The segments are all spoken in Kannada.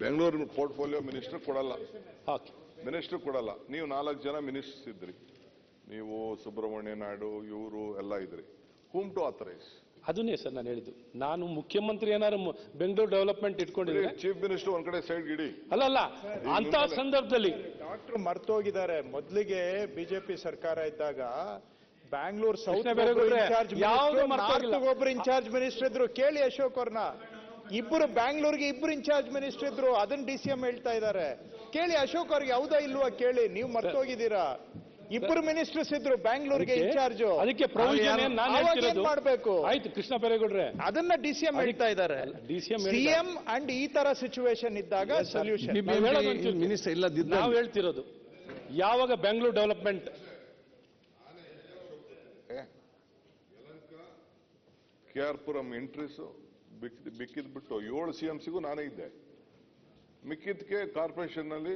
ಬೆಂಗಳೂರು ಪೋರ್ಟ್ಫೋಲಿಯೋ ಮಿನಿಸ್ಟರ್ ಕೊಡಲ್ಲ, ಓಕೆ, ಮಿನಿಸ್ಟರ್ ಕೊಡಲ್ಲ. ನೀವು 4 ಜನ ಮಿನಿಸ್ಟರ್ಸ್ ಇದ್ರಿ, ನೀವು ಸುಬ್ರಹ್ಮಣ್ಯ ನಾಯ್ಡು ಇವರು ಎಲ್ಲ ಇದ್ರಿ. Whom to authorise? ಅದನ್ನೇ ಸರ್ ನಾನು ಹೇಳಿದ್ದು. ನಾನು ಮುಖ್ಯಮಂತ್ರಿ ಏನಾದ್ರು ಬೆಂಗಳೂರು ಡೆವಲಪ್ಮೆಂಟ್ ಇಟ್ಕೊಂಡಿದ್ರೆ ಚೀಫ್ ಮಿನಿಸ್ಟರ್ ಒಂದ್ ಕಡೆ ಸೈಡ್ ಇಡಿ. ಅಲ್ಲ ಅಂತ ಸಂದರ್ಭದಲ್ಲಿ ಡಾಕ್ಟರ್ ಮರ್ತೋಗಿದ್ದಾರೆ. ಮೊದಲಿಗೆ ಬಿಜೆಪಿ ಸರ್ಕಾರ ಇದ್ದಾಗ ಬ್ಯಾಂಗ್ಳೂರ್ ಸೌತ್ ಒಬ್ರು ಇನ್ಚಾರ್ಜ್ ಮಿನಿಸ್ಟರ್ ಇದ್ರು. ಕೇಳಿ ಅಶೋಕ್ ಅವ್ರನ್ನ, ಬ್ಯಾಂಗ್ಳೂರ್ಗೆ ಇಬ್ರು ಇನ್ಚಾರ್ಜ್ ಮಿನಿಸ್ಟರ್ ಇದ್ರು. ಅದನ್ನ DCM ಹೇಳ್ತಾ ಇದ್ದಾರೆ. ಕೇಳಿ ಅಶೋಕ್ ಅವ್ರಿಗೆ ಯಾವುದಾ ಇಲ್ವಾ ಕೇಳಿ. ನೀವು ಮರ್ತೋಗಿದ್ದೀರಾ? ಇಬ್ಬರು ಮಿನಿಸ್ಟರ್ಸ್ ಇದ್ರು ಬ್ಯಾಂಗ್ಳೂರ್ಗೆ ಇನ್ಚಾರ್ಜ್. ಅದಕ್ಕೆ ಪ್ರೊವಿಷನ್ ಏನ್ ಮಾಡ್ಬೇಕು? ಆಯ್ತು ಕೃಷ್ಣ ಬೈರೇಗೌಡ್ರೆ, ಅದನ್ನ DCM ಹೇಳ್ತಾ ಇದ್ದಾರೆ. CM ಅಂಡ್ ಈ ತರ ಸಿಚುವೇಶನ್ ಇದ್ದಾಗ ಸೊಲ್ಯೂಷನ್ ಮಿನಿಸ್ಟರ್ ಇಲ್ಲದಿದ್ದ ನಾವು ಹೇಳ್ತಿರೋದು. ಯಾವಾಗ Bengaluru development KR Puram entries ಬಿಕ್ಕಿದ್ಬಿಟ್ಟು 7 CMCಗೂ ನಾನೇ ಇದ್ದೆ. ಮಿಕ್ಕಿದ್ಕೆ ಕಾರ್ಪೊರೇಷನ್ ನಲ್ಲಿ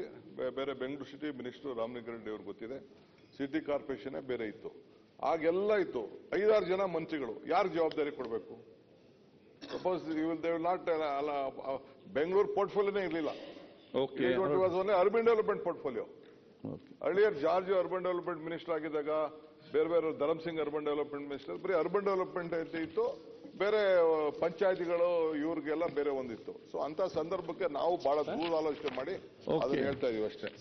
ಬೇರೆ ಬೆಂಗಳೂರು ಸಿಟಿ ಮಿನಿಸ್ಟರ್ ರಾಮಲಿಂಗಾರೆಡ್ಡಿ ಅವ್ರಿಗೆ ಗೊತ್ತಿದೆ. ಸಿಟಿ ಕಾರ್ಪೊರೇಷನ್ ಬೇರೆ ಇತ್ತು. ಆಗೆಲ್ಲ ಇತ್ತು 5-6 ಜನ ಮಂತ್ರಿಗಳು. ಯಾರು ಜವಾಬ್ದಾರಿ ಕೊಡಬೇಕು? Suppose they will not Bengaluru ಪೋರ್ಟ್ಫೋಲಿಯೋನೇ ಇರಲಿಲ್ಲ. Urban development portfolio. Earlier George urban development minister ಆಗಿದ್ದಾಗ ಬೇರೆ Dharam Singh urban development minister. ಬರೀ ಅರ್ಬನ್ ಡೆವಲಪ್ಮೆಂಟ್ ಇತ್ತು, ಬೇರೆ ಪಂಚಾಯತಿಗಳು ಇವ್ರಿಗೆಲ್ಲ ಬೇರೆ ಒಂದಿತ್ತು. ಸೊ ಅಂತ ಸಂದರ್ಭಕ್ಕೆ ನಾವು ಬಹಳ ದೂರ ಆಲೋಚನೆ ಮಾಡಿ ಅದನ್ನ ಹೇಳ್ತಾ ಇದೀವಿ ಅಷ್ಟೇ.